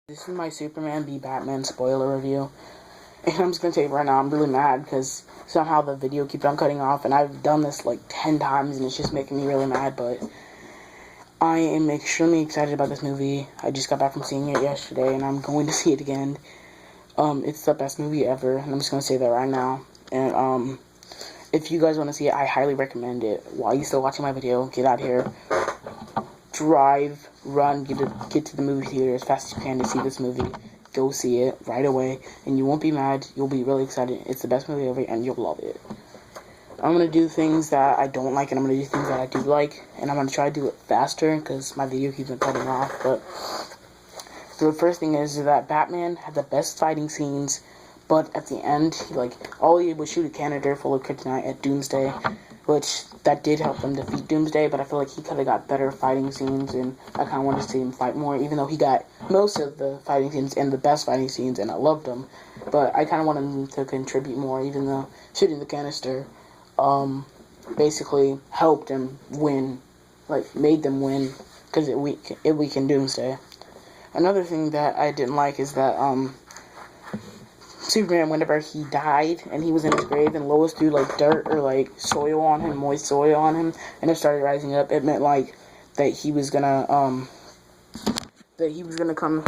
This is my Superman v Batman spoiler review. And I'm just gonna tell you right now, I'm really mad because somehow the video keeps on cutting off, and I've done this like 10 times, and it's just making me really mad, but I am extremely excited about this movie. I just got back from seeing it yesterday, and I'm going to see it again. It's the best movie ever, and I'm just gonna say that right now. And, if you guys want to see it, I highly recommend it. While you're still watching my video, get out here, drive, run, get to the movie theater as fast as you can to see this movie. Go see it right away, and you won't be mad. You'll be really excited. It's the best movie ever, and you'll love it. I'm going to do things that I don't like, and I'm going to do things that I do like, and I'm going to try to do it faster, because my video keeps on cutting off, but the first thing is that Batman had the best fighting scenes, but at the end, all he did was shoot a cannon full of kryptonite at Doomsday, which that did help him defeat Doomsday, but I feel like he could have got better fighting scenes, and I kind of wanted to see him fight more, even though he got most of the fighting scenes and the best fighting scenes, and I loved them, but I kind of wanted him to contribute more, even though shooting the canister, basically helped him win, made them win, because it weakened Doomsday. Another thing that I didn't like is that, Superman, whenever he died and he was in his grave and Lois threw dirt or soil on him, moist soil on him, and it started rising up, it meant that he was gonna coming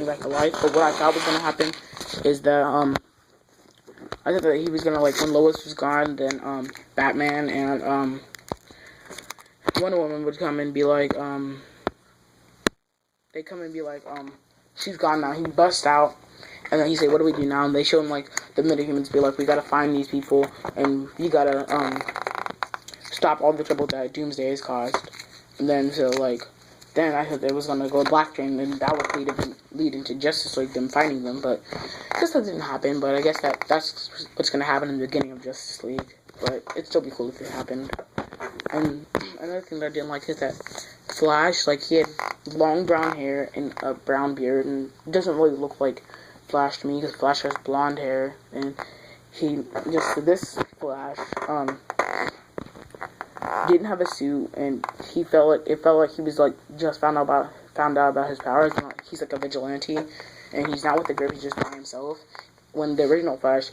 back to life. But what I thought was gonna happen is that I thought that he was gonna when Lois was gone, then Batman and Wonder Woman would come and be they come and be she's gone now. He busts out, and then he say, what do we do now? And they show him, the metahumans be we gotta find these people, and we gotta, stop all the trouble that Doomsday has caused. And then, then I thought it was gonna go Black Train, and that would lead into Justice League, them finding them, but I guess that didn't happen, but I guess that's what's gonna happen in the beginning of Justice League, but it'd still be cool if it happened. And another thing that I didn't like is that Flash, he had long brown hair and a brown beard, and it doesn't really look like Flash to me, because Flash has blonde hair, and this Flash, didn't have a suit, and it felt like he was, just found out about his powers, and, he's, a vigilante, and he's not with the group, he's just by himself, when the original Flash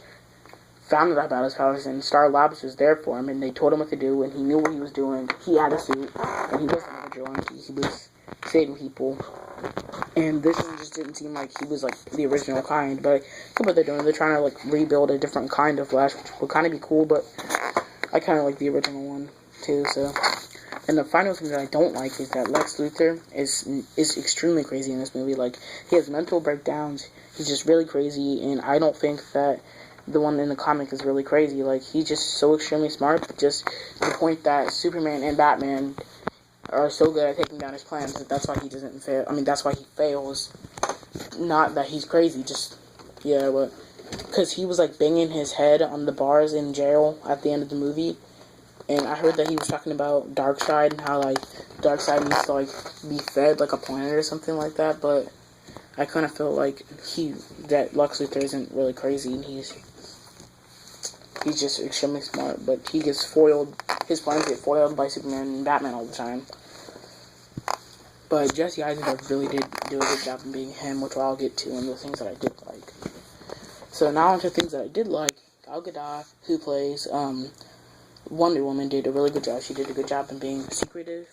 found out about his powers, and Star Labs was there for him, and they told him what to do, and he knew what he was doing. He had a suit, and he wasn't a vigilante. He was saving people. And this one just didn't seem like he was the original kind. But look what they're doing. They're trying to rebuild a different kind of Flash, which would kind of be cool. But I kind of like the original one too. So, and the final thing that I don't like is that Lex Luthor is extremely crazy in this movie. He has mental breakdowns. He's just really crazy, and I don't think that the one in the comic is really crazy. He's just so extremely smart, but just to the point that Superman and Batman are so good at taking down his plans that that's why he doesn't fail. I mean, that's why he fails. Not that he's crazy, but because he was banging his head on the bars in jail at the end of the movie, and I heard that he was talking about Darkseid and how Darkseid needs to be fed like a planet or something like that, but I kind of feel that Lex Luthor isn't really crazy, and he's just extremely smart, but he gets foiled. His plans get foiled by Superman and Batman all the time. But Jesse Eisenberg really did do a good job in being him, which I'll get to in the things that I did like. So now onto things that I did like. Gal Gadot, who plays Wonder Woman, did a really good job. She did a good job in being secretive,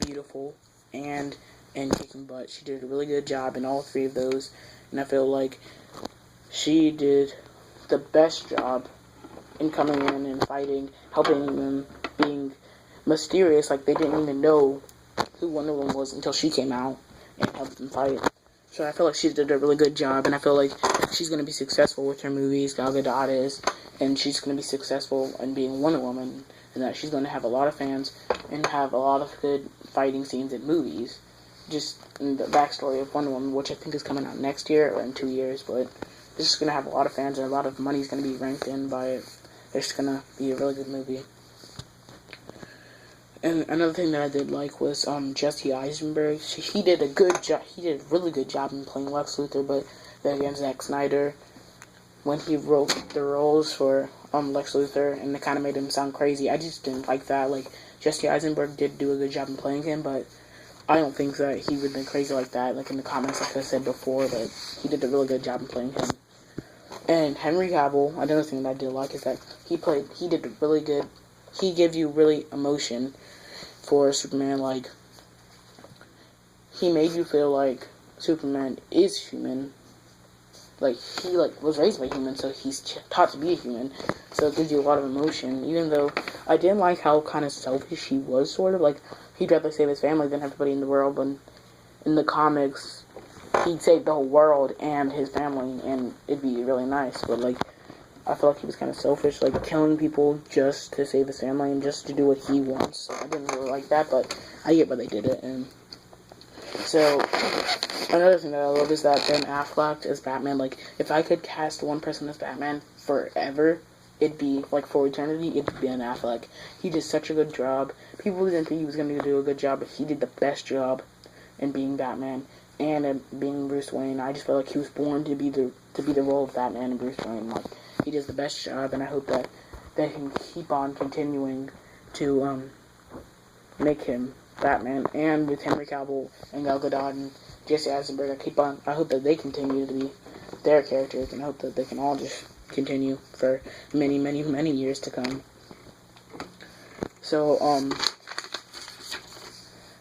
beautiful, and kicking butt. She did a really good job in all three of those, and I feel like she did the best job in coming in and fighting, helping them, being mysterious, they didn't even know who Wonder Woman was until she came out and helped them fight. So I feel like she did a really good job, and I feel like she's going to be successful with her movies, Gal Gadot is, and she's going to be successful in being Wonder Woman, and that she's going to have a lot of fans and have a lot of good fighting scenes in movies. Just in the backstory of Wonder Woman, which I think is coming out next year or in 2 years, but it's just going to have a lot of fans and a lot of money is going to be ranked in by it. It's going to be a really good movie. And another thing that I did like was Jesse Eisenberg. He did a good job. He did a really good job in playing Lex Luthor, but then again, Zack Snyder, when he wrote the roles for Lex Luthor, and it kind of made him sound crazy. I just didn't like that. Jesse Eisenberg did do a good job in playing him, but I don't think that he would have been crazy like that, like in the comics, like I said before, but he did a really good job in playing him. And Henry Cavill, another thing that I did like is that he did really good, he gave you really emotion for Superman, like, he made you feel like Superman is human. Like, he, like, was raised by humans, so he's taught to be a human. So it gives you a lot of emotion, even though I didn't like how kind of selfish he was, sort of. Like, he'd rather save his family than everybody in the world, but in the comics, he'd save the whole world and his family, and it'd be really nice. But, like, I feel like he was kind of selfish, like, killing people just to save his family and just to do what he wants. So I didn't really like that, but I get why they did it, and so, another thing that I love is that Ben Affleck as Batman, like, if I could cast one person as Batman forever, it'd be, like, for eternity, it'd be Ben Affleck. He did such a good job. People didn't think he was going to do a good job, but he did the best job in being Batman and in being Bruce Wayne. I just feel like he was born to be the role of Batman and Bruce Wayne. Like, he does the best job, and I hope that they can keep on continuing to, make him Batman, and with Henry Cavill and Gal Gadot and Jesse Eisenberg, I hope that they continue to be their characters, and I hope that they can all just continue for many, many, many years to come. So,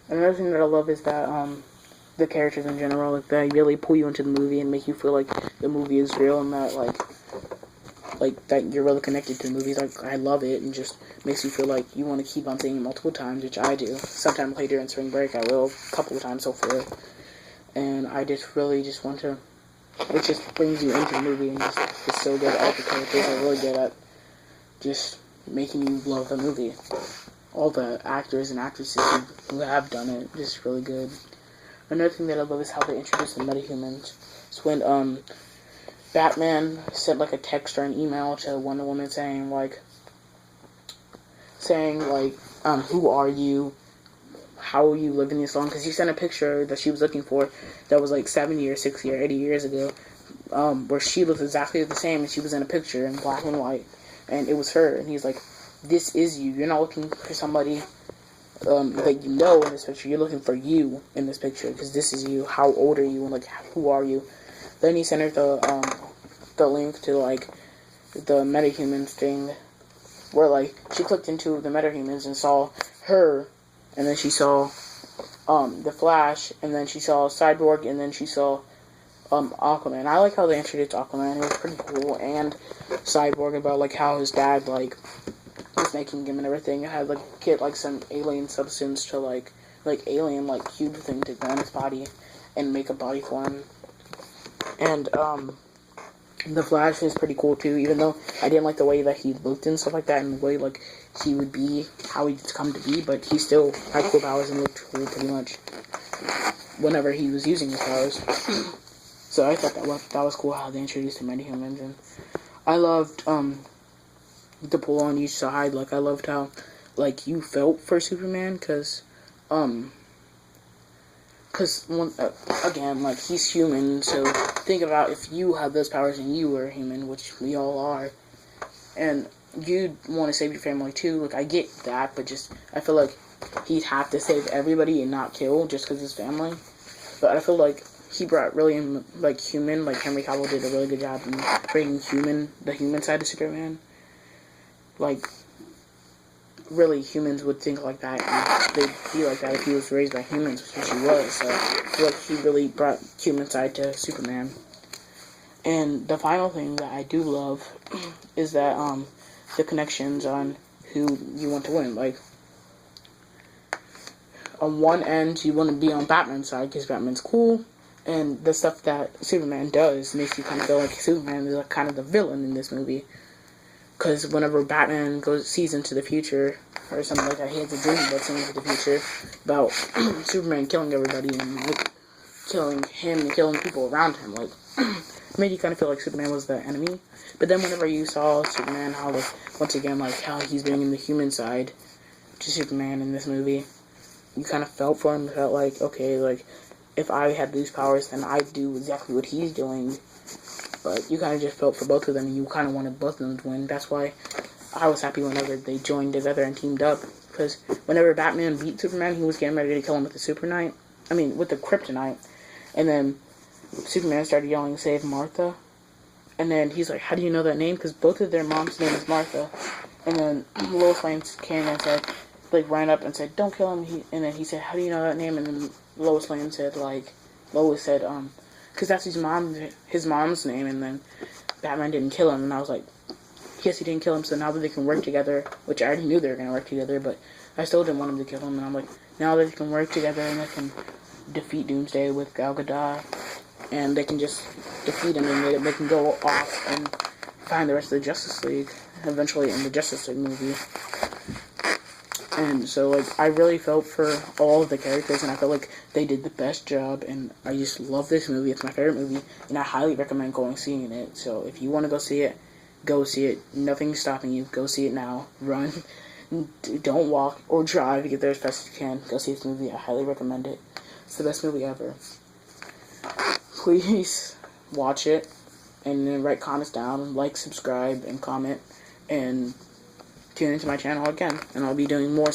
another thing that I love is that, the characters in general, like, they really pull you into the movie and make you feel like the movie is real and that, like, that you're really connected to the movies. Like, I love it, and just makes you feel like you want to keep on seeing it multiple times, which I do. Sometime later in spring break, I will, a couple of times so far. And I just really just want to, it just brings you into the movie, and just, it's so good. All the characters are really good at just making you love the movie. All the actors and actresses who have done it, just really good. Another thing that I love is how they introduce the metahumans. It's when, Batman sent, like, a text or an email to Wonder Woman saying, who are you? How are you living this long? Because he sent a picture that she was looking for that was, like, 70 or 60 or 80 years ago, where she looked exactly the same, and she was in a picture in black and white, and it was her, and he's like, this is you. You're not looking for somebody that you know in this picture. You're looking for you in this picture, because this is you. How old are you? And, like, who are you? Then he sent her the link to, like, the metahumans thing, where, like, she clicked into the metahumans and saw her, and then she saw, the Flash, and then she saw Cyborg, and then she saw, Aquaman. I like how they introduced Aquaman. It was pretty cool, and Cyborg, about, like, how his dad, like, was making him and everything. It had, like, get, like, some alien substance to, like, alien, like, cube thing to go in his body and make a body for him. And, the Flash is pretty cool too, even though I didn't like the way that he looked and stuff like that, and the way, like, he would be, how he'd come to be, but he still had cool powers and looked cool pretty much whenever he was using his powers. So I thought that was cool how they introduced the metahumans, and I loved, the pull on each side. Like, I loved how, like, you felt for Superman, because, again, like, he's human, so think about if you had those powers and you were human, which we all are, and you'd want to save your family too. Like, I get that, but just, I feel like he'd have to save everybody and not kill just because his family. But I feel like he brought really, like, human, like, Henry Cavill did a really good job in bringing the human side of Superman. Like, really, humans would think like that, and they'd be like that if he was raised by humans, which he was. So I feel like he really brought human side to Superman. And the final thing that I do love is that the connections on who you want to win. Like, on one end, you want to be on Batman's side because Batman's cool, and the stuff that Superman does makes you kind of feel like Superman is, like, kind of the villain in this movie. Because whenever Batman sees into the future, or something like that, he has a dream about seeing into the future, about Superman killing everybody, and, like, killing him and killing people around him. Like, made you kind of feel like Superman was the enemy. But then whenever you saw Superman, how, like, once again, like, how he's bringing the human side to Superman in this movie, you kind of felt for him, felt like, okay, like, if I had these powers, then I'd do exactly what he's doing. But you kind of just felt for both of them, and you kind of wanted both of them to win. That's why I was happy whenever they joined together and teamed up because whenever Batman beat Superman, he was getting ready to kill him with with the kryptonite, and then Superman started yelling, "Save Martha," and then he's like, "How do you know that name?" Because both of their mom's name is Martha, and then Lois Lane came and said, like, ran up and said, "Don't kill him," and then he said, "How do you know that name?" And then Lois Lane said, Lois said, because that's his mom's name, and then Batman didn't kill him, and I was like, yes, he didn't kill him, so now that they can work together, which I already knew they were going to work together, but I still didn't want him to kill him, and I'm like, now that they can work together and they can defeat Doomsday with Gal Gadot, and they can just defeat him, and they can go off and find the rest of the Justice League, eventually in the Justice League movie. And so, like, I really felt for all of the characters, and I felt like they did the best job, and I just love this movie. It's my favorite movie, and I highly recommend seeing it. So if you want to go see it, go see it. Nothing's stopping you. Go see it now. Run. Don't walk or drive to get there as fast as you can. Go see this movie. I highly recommend it. It's the best movie ever. Please watch it, and then write comments down, like, subscribe, and comment, and tune into my channel again, and I'll be doing more